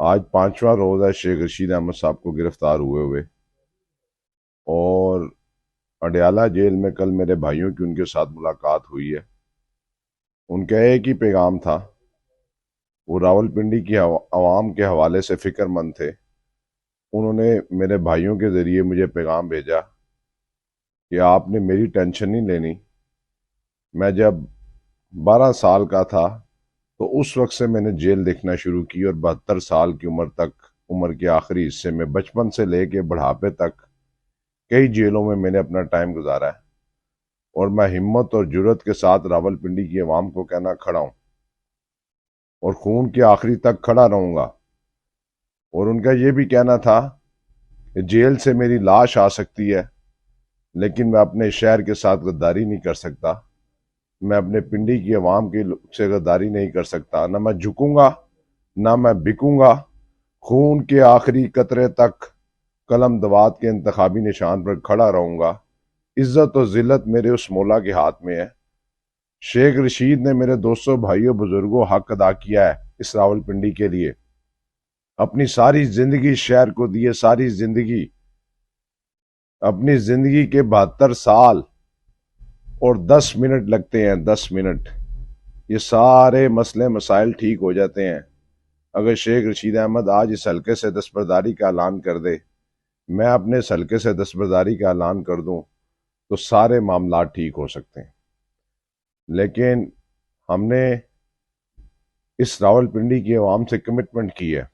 آج 5واں روز ہے شیخ رشید احمد صاحب کو گرفتار ہوئے ہوئے، اور اڈیالہ جیل میں کل میرے بھائیوں کی ان کے ساتھ ملاقات ہوئی ہے۔ ان کا ایک ہی پیغام تھا، وہ راولپنڈی کی عوام کے حوالے سے فکر مند تھے۔ انہوں نے میرے بھائیوں کے ذریعے مجھے پیغام بھیجا کہ آپ نے میری ٹینشن نہیں لینی۔ میں جب 12 سال کا تھا تو اس وقت سے میں نے جیل دیکھنا شروع کی، اور 72 سال کی عمر تک، عمر کے آخری حصے میں، بچپن سے لے کے بڑھاپے تک کئی جیلوں میں نے اپنا ٹائم گزارا ہے، اور میں ہمت اور جرت کے ساتھ راولپنڈی کی عوام کو کہنا کھڑا ہوں، اور خون کے آخری تک کھڑا رہوں گا۔ اور ان کا یہ بھی کہنا تھا کہ جیل سے میری لاش آ سکتی ہے، لیکن میں اپنے شہر کے ساتھ غداری نہیں کر سکتا، میں اپنے پنڈی کی عوام کی سے غداری نہیں کر سکتا، نہ میں جھکوں گا نہ میں بکوں گا، خون کے آخری قطرے تک قلم دوات کے انتخابی نشان پر کھڑا رہوں گا۔ عزت و ذلت میرے اس مولا کے ہاتھ میں ہے۔ شیخ رشید نے میرے دوستوں، بھائیوں، بزرگوں حق ادا کیا ہے اس راولپنڈی کے لیے، اپنی ساری زندگی شہر کو دیے، ساری زندگی، اپنی زندگی کے 72 سال اور 10 منٹ لگتے ہیں، 10 منٹ، یہ سارے مسئلے مسائل ٹھیک ہو جاتے ہیں اگر شیخ رشید احمد آج اس حلقے سے دستبرداری کا اعلان کر دے، میں اپنے اس حلقے سے دستبرداری کا اعلان کر دوں، تو سارے معاملات ٹھیک ہو سکتے ہیں۔ لیکن ہم نے اس راولپنڈی کی عوام سے کمٹمنٹ کی ہے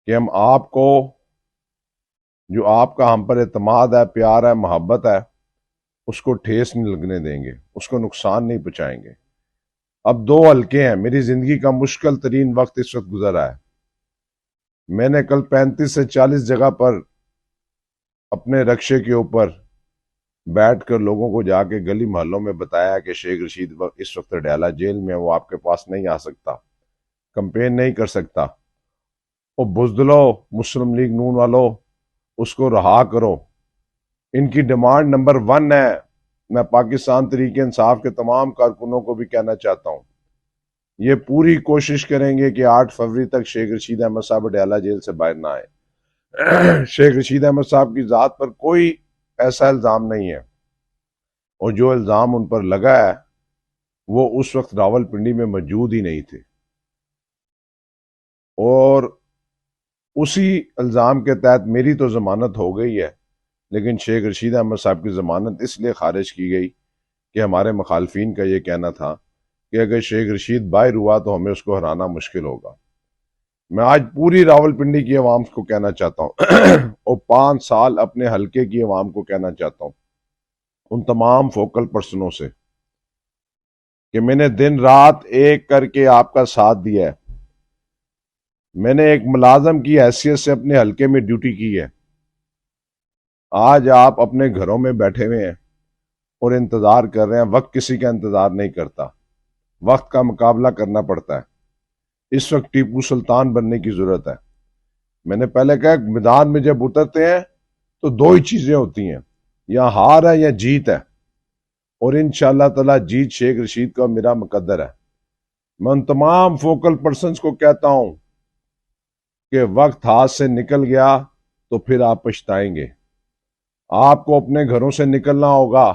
کہ ہم آپ کو، جو آپ کا ہم پر اعتماد ہے، پیار ہے، محبت ہے، اس کو ٹھیس نہیں لگنے دیں گے، اس کو نقصان نہیں پہنچائیں گے۔ اب 2 حلقے ہیں، میری زندگی کا مشکل ترین وقت اس وقت گزرا ہے۔ میں نے کل 35 سے 40 جگہ پر اپنے رکشے کے اوپر بیٹھ کر لوگوں کو جا کے گلی محلوں میں بتایا کہ شیخ رشید اس وقت اڈیالہ جیل میں، وہ آپ کے پاس نہیں آ سکتا، کمپین نہیں کر سکتا۔ وہ بزدلو، مسلم لیگ نون والو، اس کو رہا کرو۔ ان کی ڈیمانڈ نمبر 1 ہے۔ میں پاکستان تحریک انصاف کے تمام کارکنوں کو بھی کہنا چاہتا ہوں، یہ پوری کوشش کریں گے کہ 8 فروری تک شیخ رشید احمد صاحب اڈیالہ جیل سے باہر نہ آئے۔ شیخ رشید احمد صاحب کی ذات پر کوئی ایسا الزام نہیں ہے، اور جو الزام ان پر لگا ہے وہ اس وقت راولپنڈی میں موجود ہی نہیں تھے، اور اسی الزام کے تحت میری تو ضمانت ہو گئی ہے، لیکن شیخ رشید احمد صاحب کی ضمانت اس لیے خارج کی گئی کہ ہمارے مخالفین کا یہ کہنا تھا کہ اگر شیخ رشید باہر ہوا تو ہمیں اس کو ہرانا مشکل ہوگا۔ میں آج پوری راولپنڈی کی عوام کو کہنا چاہتا ہوں اور 5 سال اپنے حلقے کی عوام کو کہنا چاہتا ہوں، ان تمام فوکل پرسنوں سے، کہ میں نے دن رات ایک کر کے آپ کا ساتھ دیا ہے۔ میں نے ایک ملازم کی حیثیت سے اپنے حلقے میں ڈیوٹی کی ہے۔ آج آپ اپنے گھروں میں بیٹھے ہوئے ہیں اور انتظار کر رہے ہیں۔ وقت کسی کا انتظار نہیں کرتا، وقت کا مقابلہ کرنا پڑتا ہے۔ اس وقت ٹیپو سلطان بننے کی ضرورت ہے۔ میں نے پہلے کہا، میدان میں جب اترتے ہیں تو 2 ہی چیزیں ہوتی ہیں، یا ہار ہے یا جیت ہے، اور انشاءاللہ تعالی جیت شیخ رشید کا میرا مقدر ہے۔ میں ان تمام فوکل پرسنز کو کہتا ہوں کہ وقت ہاتھ سے نکل گیا تو پھر آپ پچھتائیں گے۔ آپ کو اپنے گھروں سے نکلنا ہوگا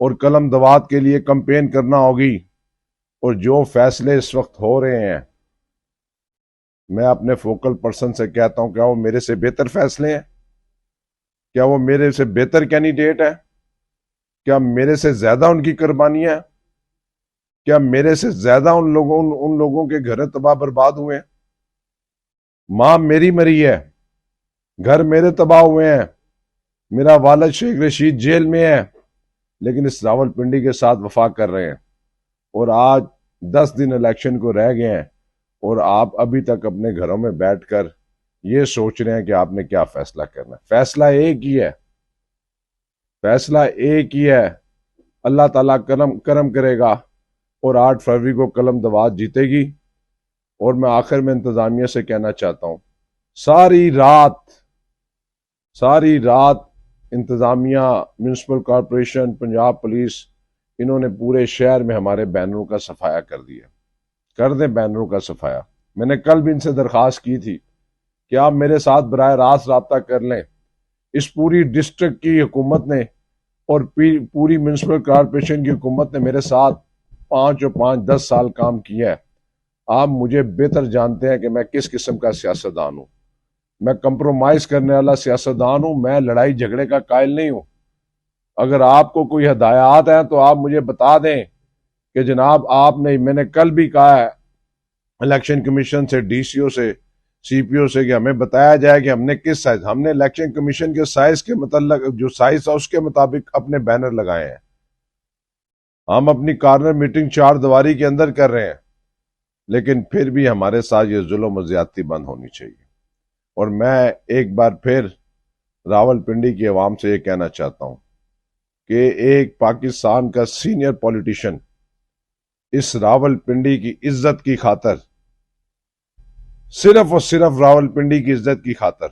اور قلم دوات کے لیے کمپین کرنا ہوگی، اور جو فیصلے اس وقت ہو رہے ہیں، میں اپنے فوکل پرسن سے کہتا ہوں، کیا وہ میرے سے بہتر فیصلے ہیں؟ کیا وہ میرے سے بہتر کینڈیڈیٹ ہے؟ کیا میرے سے زیادہ ان کی قربانیاں ہیں؟ کیا میرے سے زیادہ ان لوگوں کے گھر تباہ برباد ہوئے ہیں؟ ماں میری مری ہے، گھر میرے تباہ ہوئے ہیں، میرا والد شیخ رشید جیل میں ہے، لیکن اس راولپنڈی کے ساتھ وفا کر رہے ہیں۔ اور آج 10 دن الیکشن کو رہ گئے ہیں، اور آپ ابھی تک اپنے گھروں میں بیٹھ کر یہ سوچ رہے ہیں کہ آپ نے کیا فیصلہ کرنا ہے۔ فیصلہ ایک ہی ہے، فیصلہ ایک ہی ہے۔ اللہ تعالیٰ کرم کرے گا، اور 8 فروری کو قلم دوات جیتے گی۔ اور میں آخر میں انتظامیہ سے کہنا چاہتا ہوں، ساری رات انتظامیہ، میونسپل کارپوریشن، پنجاب پولیس، انہوں نے پورے شہر میں ہمارے بینروں کا صفایا کر دیا۔ کر دیں بینروں کا صفایا۔ میں نے کل بھی ان سے درخواست کی تھی کہ آپ میرے ساتھ براہ راست رابطہ کر لیں. اس پوری ڈسٹرکٹ کی حکومت نے اور پوری میونسپل کارپوریشن کی حکومت نے میرے ساتھ 5 سال کام کیا ہے. آپ مجھے بہتر جانتے ہیں کہ میں کس قسم کا سیاستدان ہوں. میں کمپرومائز کرنے والا سیاستدان ہوں. میں لڑائی جھگڑے کا قائل نہیں ہوں. اگر آپ کو کوئی ہدایات ہیں تو آپ مجھے بتا دیں کہ جناب آپ نے، میں نے کل بھی کہا ہے الیکشن کمیشن سے، ڈی سی او سے، سی پی او سے، کہ ہمیں بتایا جائے کہ ہم نے کس سائز، ہم نے الیکشن کمیشن کے سائز کے متعلق جو سائز تھا اس کے مطابق اپنے بینر لگائے ہیں. ہم اپنی کارنر میٹنگ 4 دیواری کے اندر کر رہے ہیں، لیکن پھر بھی ہمارے ساتھ یہ ظلم و زیادتی بند ہونی چاہیے. اور میں ایک بار پھر راول پنڈی کی عوام سے یہ کہنا چاہتا ہوں کہ ایک پاکستان کا سینئر پولیٹیشین اس راول پنڈی کی عزت کی خاطر، صرف اور صرف راول پنڈی کی عزت کی خاطر